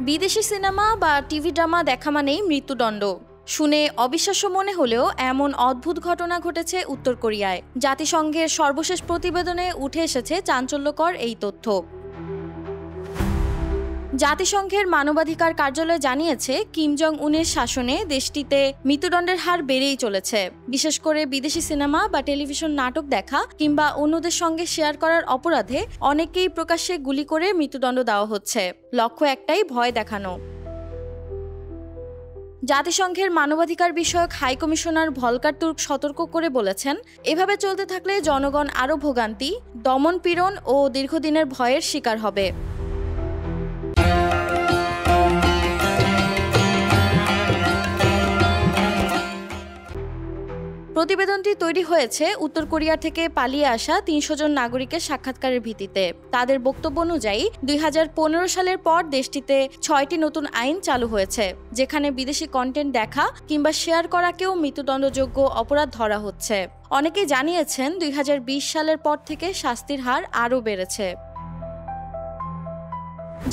বিদেশি সিনেমা বা TV drama দেখা মানেই মৃত্যুদণ্ড। শুনে অবিশ্বাস্য মনে হলেও এমন অদ্ভুত ঘটনা ঘটেছে উত্তর কোরিয়ায়। জাতিসংঘের সর্বশেষ প্রতিবেদনে উঠে এসেছে চাঞ্চল্যকর এই তথ্য। জাতিসংঘের মানবাধিকার কার্যালয় জানিয়েছে, কিম জং উনের শাসনে দেশটিতে মৃত্যুদণ্ডের হার বেড়েই চলেছে। বিশেষ করে বিদেশি সিনেমা বা টেলিভিশন নাটক দেখা কিংবা অন্যদের সঙ্গে শেয়ার করার অপরাধে অনেকেই প্রকাশ্যে গুলি করে মৃত্যুদণ্ড দেওয়া হচ্ছে। লক্ষ্য একটাই, ভয় দেখানো। জাতিসংঘের মানবাধিকার বিষয়ক হাই কমিশনার ভলকার তুর্ক সতর্ক করে বলেছেন, এভাবে চলতে থাকলে জনগণ আরও ভোগান্তি, দমন-পীড়ন ও দীর্ঘদিনের ভয়ের শিকার হবে। প্রতিবেদনটি তৈরি হয়েছে উত্তর কোরিয়া থেকে পালিয়ে আসা ৩০০ জন নাগরিকের সাক্ষাৎকারের ভিত্তিতে। তাদের বক্তব্য অনুযায়ী ২০১৫ সালের পর দেশটিতে ৬টি নতুন আইন চালু হয়েছে, যেখানে বিদেশি কন্টেন্ট দেখা কিংবা শেয়ার করাকেও মৃত্যুদণ্ডযোগ্য অপরাধ ধরা হচ্ছে। অনেকেই জানিয়েছেন ২০২০ সালের পর থেকে শাস্তির হার আরও বেড়েছে।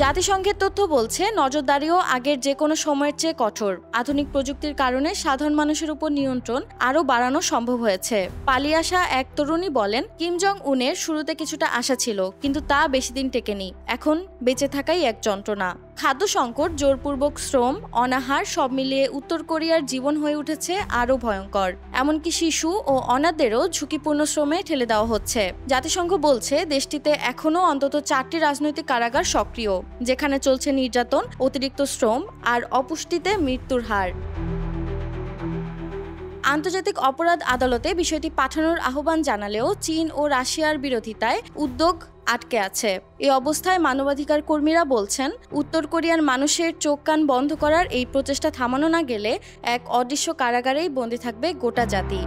জাতিসংঘের তথ্য বলছে, নজরদারিও আগের যে কোনো সময়ের চেয়ে কঠোর। আধুনিক প্রযুক্তির কারণে সাধারণ মানুষের উপর নিয়ন্ত্রণ আরও বাড়ানো সম্ভব হয়েছে। পালিয়ে আসা এক তরুণী বলেন, কিম জং উনের শুরুতে কিছুটা আশা ছিল, কিন্তু তা বেশি দিন টেকেনি। এখন বেঁচে থাকাই এক যন্ত্রণা। খাদ্য সংকট, জোরপূর্বক শ্রম, অনাহার সব মিলিয়ে উত্তর কোরিয়ার জীবন হয়ে উঠেছে আরও ভয়ঙ্কর। এমনকি শিশু ও অনাথদেরও ঝুঁকিপূর্ণ শ্রমে ঠেলে দেওয়া হচ্ছে। জাতিসংঘ বলছে, দেশটিতে এখনও অন্তত 4টি রাজনৈতিক কারাগার সক্রিয়, যেখানে চলছে নির্যাতন, অতিরিক্ত শ্রম আর অপুষ্টিতে মৃত্যুর হার। আন্তর্জাতিক অপরাধ আদালতে বিষয়টি পাঠানোর আহ্বান জানালেও চীন ও রাশিয়ার বিরোধিতায় উদ্যোগ আটকে আছে। এই অবস্থায় মানবাধিকার কর্মীরা বলছেন, উত্তর কোরিয়ার মানুষের চোখ কান বন্ধ করার এই প্রচেষ্টা থামানো না গেলে এক অদৃশ্য কারাগারেই বন্দী থাকবে গোটা জাতি।